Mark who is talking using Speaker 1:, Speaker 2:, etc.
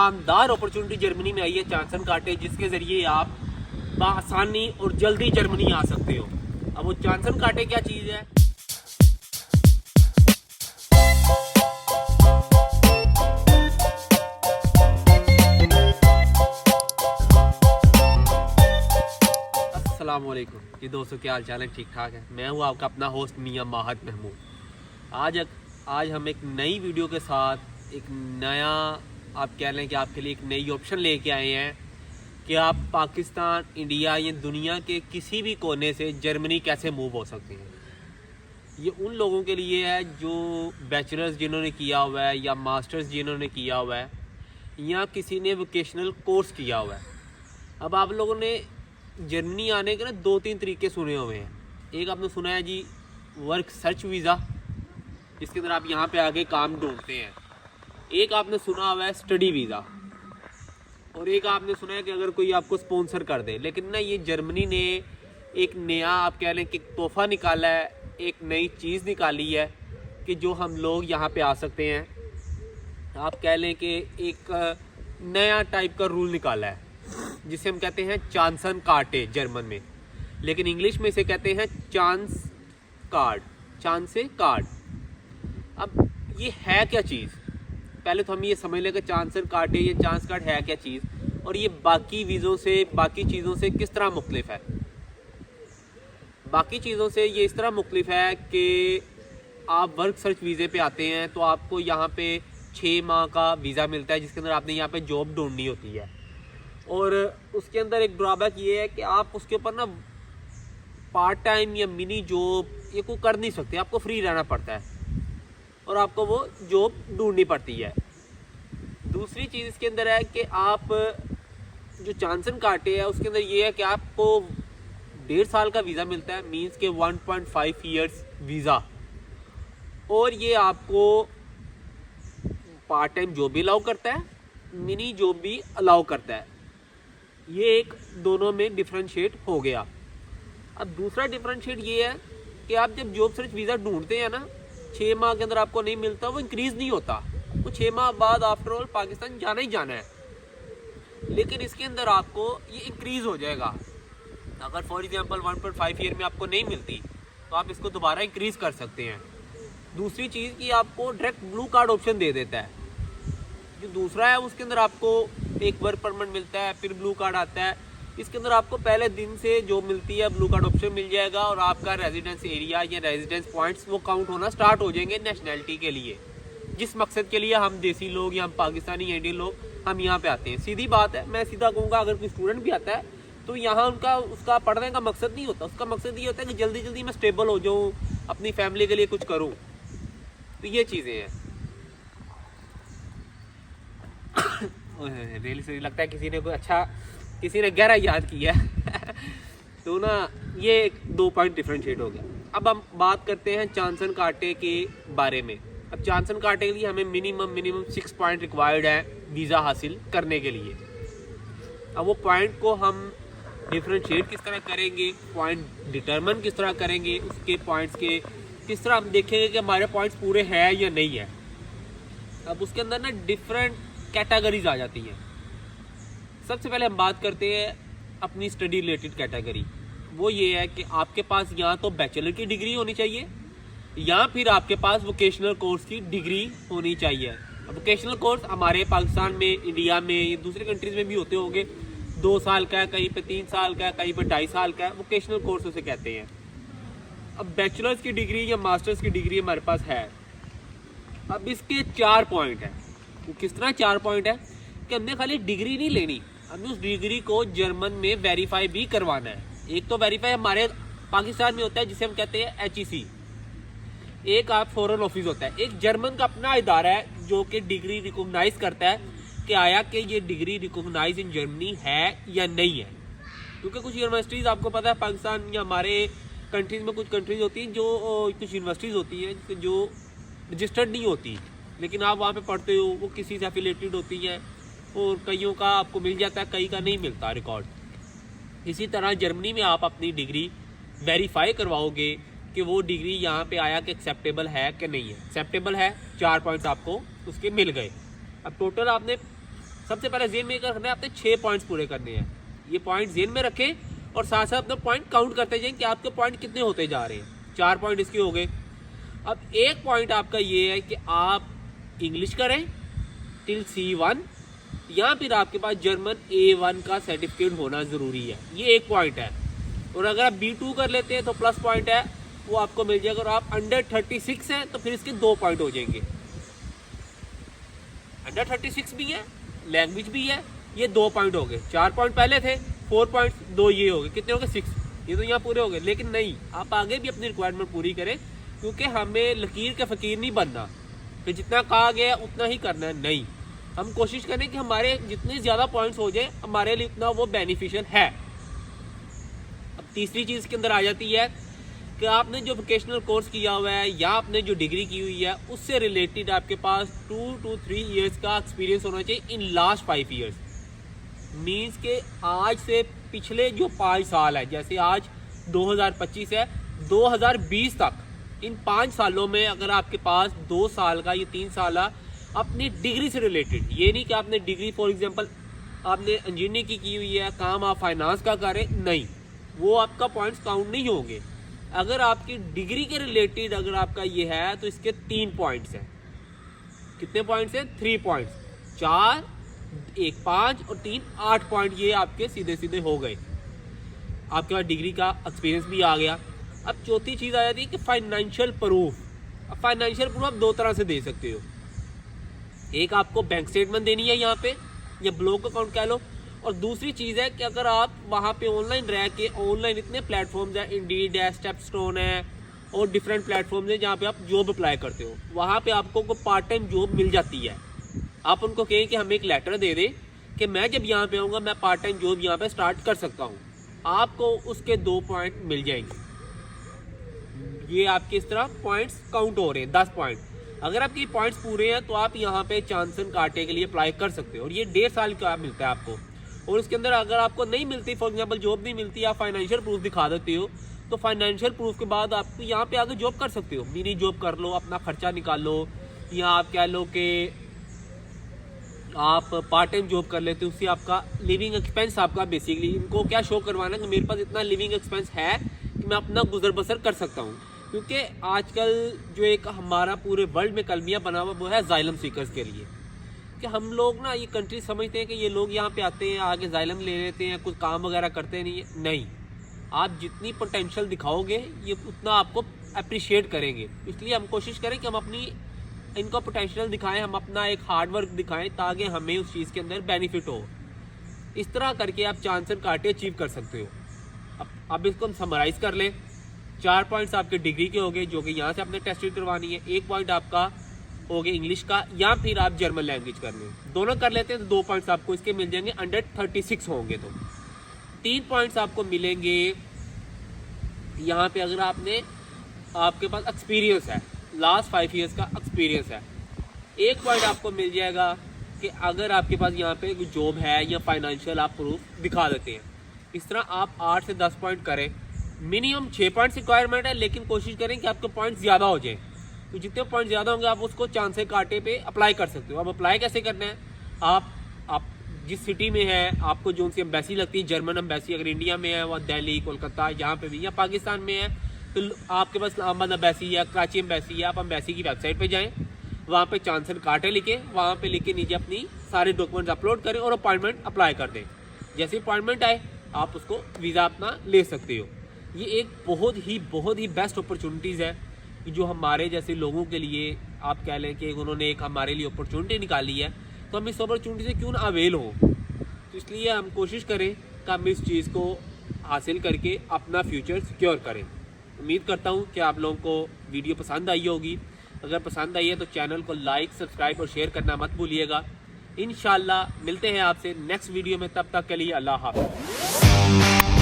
Speaker 1: शानदार opportunity Germany में आई है चांसन काटे, जिसके ज़रिए आप बआसानी और जल्दी जर्मनी आ सकते हो। अब वो चांसन काटे क्या चीज़ है? अस्सलामुअलैकुम जी दोस्तों, क्या हाल चाल है? ठीक ठाक है। मैं हूँ आपका अपना होस्ट मियां माहद महमूद। आज हम एक नई वीडियो के साथ एक नया, आप कह लें कि आपके लिए एक नई ऑप्शन लेके आए हैं कि आप पाकिस्तान, इंडिया या दुनिया के किसी भी कोने से जर्मनी कैसे मूव हो सकते हैं। ये उन लोगों के लिए है जो बैचलर्स जिन्होंने किया हुआ है या मास्टर्स जिन्होंने किया हुआ है या किसी ने वोकेशनल कोर्स किया हुआ है। अब आप लोगों ने जर्मनी आने के ना 2-3 तरीके सुने हुए हैं। एक आपने सुना है जी वर्क सर्च वीज़ा, जिसके अंदर आप यहाँ पे आके काम ढूंढते हैं। एक आपने सुना हुआ है स्टडी वीज़ा, और एक आपने सुना है कि अगर कोई आपको स्पॉन्सर कर दे। लेकिन ना ये जर्मनी ने एक नया, आप कह लें कि तोहफ़ा निकाला है, एक नई चीज़ निकाली है कि जो हम लोग यहाँ पे आ सकते हैं। आप कह लें कि एक नया टाइप का रूल निकाला है जिसे हम कहते हैं चांसन काटे जर्मन में, लेकिन इंग्लिश में इसे कहते हैं चांस कार्ड, चांसे कार्ड। अब ये है क्या चीज़? पहले तो हम ये समझ लें कि चांसन काटे या चांस कार्ड है क्या चीज़, और ये बाकी वीज़ों से, बाकी चीज़ों से किस तरह मुख्तलिफ है। बाकी चीज़ों से ये इस तरह मुख्तलिफ है कि आप वर्क सर्च वीज़े पे आते हैं तो आपको यहाँ पे 6 माह का वीज़ा मिलता है, जिसके अंदर आपने यहाँ पे जॉब ढूंढनी होती है। और उसके अंदर एक ड्रॉबैक ये है कि आप उसके ऊपर ना पार्ट टाइम या मिनी जॉब ये को कर नहीं सकते, आपको फ्री रहना पड़ता है और आपको वो जॉब ढूंढनी पड़ती है। दूसरी चीज़ इसके अंदर है कि आप जो चांसन काटे है उसके अंदर ये है कि आपको 1.5 साल का वीज़ा मिलता है, मींस के 1.5 ईयर्स वीज़ा, और ये आपको पार्ट टाइम जॉब भी अलाउ करता है, मिनी जॉब भी अलाउ करता है। ये एक दोनों में डिफरेंशिएट हो गया। अब दूसरा डिफरेंशिएट ये है कि आप जब जॉब सर्च वीज़ा ढूंढते हैं ना, 6 माह के अंदर आपको नहीं मिलता, वो इंक्रीज़ नहीं होता। वो 6 माह बाद आफ्टर ऑल पाकिस्तान जाना ही जाना है, लेकिन इसके अंदर आपको ये इंक्रीज़ हो जाएगा। अगर फॉर एग्जांपल 1.5 ईयर में आपको नहीं मिलती तो आप इसको दोबारा इंक्रीज़ कर सकते हैं। दूसरी चीज़ कि आपको डायरेक्ट ब्लू कार्ड ऑप्शन दे देता है। जो दूसरा है उसके अंदर आपको एक वर्क परमिट मिलता है, फिर ब्लू कार्ड आता है। इसके अंदर आपको पहले दिन से जो मिलती है ब्लू कार्ड ऑप्शन मिल जाएगा, और आपका रेजिडेंस एरिया या रेजिडेंस पॉइंट्स वो काउंट होना स्टार्ट हो जाएंगे नेशनैलिटी के लिए, जिस मकसद के लिए हम देसी लोग या हम पाकिस्तानी इंडियन लोग हम यहाँ पे आते हैं। सीधी बात है, मैं सीधा कहूँगा, अगर कोई स्टूडेंट भी आता है तो यहाँ उसका पढ़ने का मकसद नहीं होता। उसका मकसद ये होता है कि जल्दी जल्दी मैं स्टेबल हो जाऊँ, अपनी फैमिली के लिए कुछ करूँ। तो ये चीज़ें हैं। रियली से लगता है किसी ने गहरा याद किया तो ना ये 2 पॉइंट डिफरेंशिएट हो गया। अब हम बात करते हैं चांसन काटे के बारे में। अब चांसन काटे के लिए हमें मिनिमम 6 पॉइंट रिक्वायर्ड है वीज़ा हासिल करने के लिए। अब वो पॉइंट को हम डिफरेंशिएट किस तरह करेंगे, पॉइंट डिटरमिन किस तरह करेंगे, उसके पॉइंट्स के किस तरह हम देखेंगे कि हमारे पॉइंट्स पूरे हैं या नहीं है। अब उसके अंदर ना डिफरेंट कैटेगरीज आ जाती हैं। सबसे पहले हम बात करते हैं अपनी स्टडी रिलेटेड कैटेगरी। वो ये है कि आपके पास या तो बैचलर की डिग्री होनी चाहिए या फिर आपके पास वोकेशनल कोर्स की डिग्री होनी चाहिए। वोकेशनल कोर्स हमारे पाकिस्तान में, इंडिया में, दूसरे कंट्रीज में भी होते होंगे। 2 साल का है, कहीं पे 3 साल का है, कहीं पे 2.5 साल का है। वोकेशनल कोर्स उसे कहते हैं। अब बैचलर्स की डिग्री या मास्टर्स की डिग्री हमारे पास है। अब इसके 4 पॉइंट हैं। वो किस तरह 4 पॉइंट है कि हमने खाली डिग्री नहीं लेनी, हमें उस डिग्री को जर्मन में वेरीफाई भी करवाना है। एक तो वेरीफाई हमारे पाकिस्तान में होता है जिसे हम कहते हैं HEC, एक आप फॉरेन ऑफिस होता है। एक जर्मन का अपना इदारा है जो कि डिग्री रिकॉग्नाइज करता है कि आया कि ये डिग्री रिकॉग्नाइज इन जर्मनी है या नहीं है। क्योंकि कुछ यूनिवर्सिटीज़ आपको पता है पाकिस्तान या हमारे कंट्रीज़ में, कुछ कंट्रीज़ होती हैं जो कुछ यूनिवर्सिटीज़ होती हैं जो रजिस्टर्ड नहीं होती, लेकिन आप वहाँ पे पढ़ते हो, वो किसी से एफिलेटेड होती हैं, और कईयों का आपको मिल जाता है, कई का नहीं मिलता रिकॉर्ड। इसी तरह जर्मनी में आप अपनी डिग्री वेरीफाई करवाओगे कि वो डिग्री यहाँ पे आया कि एक्सेप्टेबल है कि नहीं है। एक्सेप्टेबल है, 4 पॉइंट आपको उसके मिल गए। अब टोटल आपने सबसे पहले जेन में करना है, आपने 6 पॉइंट्स पूरे करने हैं। ये पॉइंट जेन में रखें और साथ साथ अपना पॉइंट काउंट करते जाएं कि आपके पॉइंट कितने होते जा रहे हैं। 4 पॉइंट इसके हो गए। अब एक पॉइंट आपका ये है कि आप इंग्लिश करें टिल C1 या फिर आपके पास जर्मन A1 का सर्टिफिकेट होना ज़रूरी है। ये एक पॉइंट है। और अगर आप B2 कर लेते हैं तो प्लस पॉइंट है, वो आपको मिल जाएगा। और आप अंडर 36 हैं तो फिर इसके 2 पॉइंट हो जाएंगे। अंडर 36 भी है, लैंग्वेज भी है, ये 2 पॉइंट हो गए। 4 पॉइंट पहले थे, 4 पॉइंट 2 ये हो गए, कितने हो गए 6। ये तो यहाँ पूरे हो गए। लेकिन नहीं, आप आगे भी अपनी रिक्वायरमेंट पूरी करें, क्योंकि हमें लकीर के फ़कीर नहीं बनना कि जितना कहा गया उतना ही करना है। नहीं, हम कोशिश करें कि हमारे जितने ज़्यादा पॉइंट्स हो जाए हमारे लिए उतना वो बेनिफिशियल है। अब तीसरी चीज़ के अंदर आ जाती है कि आपने जो वोकेशनल कोर्स किया हुआ है या आपने जो डिग्री की हुई है उससे रिलेटेड आपके पास 2 to 3 ईयर्स का एक्सपीरियंस होना चाहिए इन लास्ट 5 ईयर्स। मीन्स के आज से पिछले जो 5 साल है, जैसे आज 2025 है, 2020 तक, इन 5 सालों में अगर आपके पास 2 साल का या 3 साल अपनी डिग्री से रिलेटेड, ये नहीं कि आपने डिग्री फॉर एग्जांपल आपने इंजीनियरिंग की हुई है, काम आप फाइनेंस का करें, नहीं, वो आपका पॉइंट्स काउंट नहीं होंगे। अगर आपकी डिग्री के रिलेटेड अगर आपका ये है तो इसके 3 पॉइंट्स हैं। कितने पॉइंट्स हैं? 3 पॉइंट्स। 4, 1 5 और 3 8 पॉइंट ये आपके सीधे सीधे हो गए। आपके पास डिग्री का एक्सपीरियंस भी आ गया। अब चौथी चीज़ आ जाती है कि फाइनेंशियल प्रूफ। अब फाइनेंशियल प्रूफ आप 2 तरह से दे सकते हो। एक आपको बैंक स्टेटमेंट देनी है यहाँ पे, या ब्लॉक अकाउंट कह लो। और दूसरी चीज़ है कि अगर आप वहाँ पे ऑनलाइन रह के, ऑनलाइन इतने प्लेटफॉर्म्स हैं, इंडीड है, स्टेपस्टोन है और डिफरेंट प्लेटफॉर्म्स हैं जहाँ पे आप जॉब अप्लाई करते हो। वहाँ पे आपको को पार्ट टाइम जॉब मिल जाती है। आप उनको कहें कि हमें एक लेटर दे दें कि मैं जब यहाँ पे आऊँगा मैं पार्ट टाइम जॉब यहाँ पे स्टार्ट कर सकता हूँ, आपको उसके 2 पॉइंट मिल जाएंगे। ये आपके इस तरह पॉइंट्स काउंट हो रहे हैं, 10 पॉइंट। अगर आपके पॉइंट्स पूरे हैं तो आप यहाँ पे चांसन काटे के लिए अप्लाई कर सकते हो। और ये 1.5 साल का मिलता है आपको। और इसके अंदर अगर आपको नहीं मिलती, फॉर एग्जांपल जॉब नहीं मिलती, आप फाइनेंशियल प्रूफ दिखा देते हो, तो फाइनेंशियल प्रूफ के बाद आप यहाँ पे आगे जॉब कर सकते हो। मिनी जॉब कर लो, अपना खर्चा निकाल लो, या आप कह लो कि आप पार्ट टाइम जॉब कर लेते हो, उससे आपका लिविंग एक्सपेंस आपका बेसिकली इनको क्या शो करवाना कि मेरे पास इतना लिविंग एक्सपेंस है कि मैं अपना गुजर बसर कर सकता हूँ। क्योंकि आजकल जो एक हमारा पूरे वर्ल्ड में कलमिया बना हुआ वो है जाइलम सीकर्स के लिए, कि हम लोग ना ये कंट्री समझते हैं कि ये लोग यहाँ पे आते हैं, आगे जाइलम ले लेते हैं, कुछ काम वगैरह करते नहीं है। नहीं, आप जितनी पोटेंशियल दिखाओगे ये उतना आपको अप्रिशिएट करेंगे। इसलिए हम कोशिश करें कि हम अपनी इनको पोटेंशियल दिखाएं, हम अपना एक हार्ड वर्क दिखाएं ताकि हमें उस चीज़ के अंदर बेनिफिट हो। इस तरह करके आप चांस एंड काटे अचीव कर सकते हो। अब इसको हम समराइज़ कर लें। 4 पॉइंट्स आपके डिग्री के हो गए जो कि यहाँ से आपने टेस्ट करवानी है। 1 पॉइंट आपका हो गया इंग्लिश का, या फिर आप जर्मन लैंग्वेज कर लें, दोनों कर लेते हैं तो 2 पॉइंट्स आपको इसके मिल जाएंगे। अंडर 36 होंगे तो 3 पॉइंट्स आपको मिलेंगे यहाँ पे अगर आपके पास एक्सपीरियंस है, लास्ट 5 ईयर्स का एक्सपीरियंस है। 1 पॉइंट आपको मिल जाएगा कि अगर आपके पास यहाँ पे जॉब है या फाइनेंशियल आप प्रूफ दिखा देते हैं। इस तरह आप 8 से 10 पॉइंट करें। मिनिमम 6 पॉइंट्स रिक्वायरमेंट है, लेकिन कोशिश करें कि आपके पॉइंट ज़्यादा हो जाए। तो जितने पॉइंट ज़्यादा होंगे आप उसको चांस से काटे पे अप्लाई कर सकते हो। अब अप्लाई कैसे करना है? आप जिस सिटी में है, आपको जो सी एम्बेसी लगती है, जर्मन एम्बेसी अगर इंडिया में है, वह दिल्ली, कोलकाता, यहाँ पे भी, या पाकिस्तान में है तो आपके पास इस्लामाबाद एम्बेसी या कराची एम्बेसी है, आप एम्बेसी की वेबसाइट पे जाएं, वहाँ पे चांस एंड काटे लिखे, वहाँ पे लिखे नीचे अपनी सारे डॉक्यूमेंट्स अपलोड करें और अपॉइंटमेंट अप्लाई कर दें। जैसे अपॉइंटमेंट आए आप उसको वीज़ा अपना ले सकते हो। ये एक बहुत ही बेस्ट अपॉर्चुनिटीज़ है जो हमारे जैसे लोगों के लिए, आप कह लें कि उन्होंने एक हमारे लिए अपॉर्चुनिटी निकाली है, तो हम इस अपॉर्चुनिटी से क्यों ना अवेल हो। तो इसलिए हम कोशिश करें कि हम इस चीज़ को हासिल करके अपना फ्यूचर सिक्योर करें। उम्मीद करता हूँ कि आप लोगों को वीडियो पसंद आई होगी। अगर पसंद आई है तो चैनल को लाइक, सब्सक्राइब और शेयर करना मत भूलिएगा। इंशाल्लाह मिलते हैं आपसे नेक्स्ट वीडियो में, तब तक के लिए अल्लाह हाफ़िज़।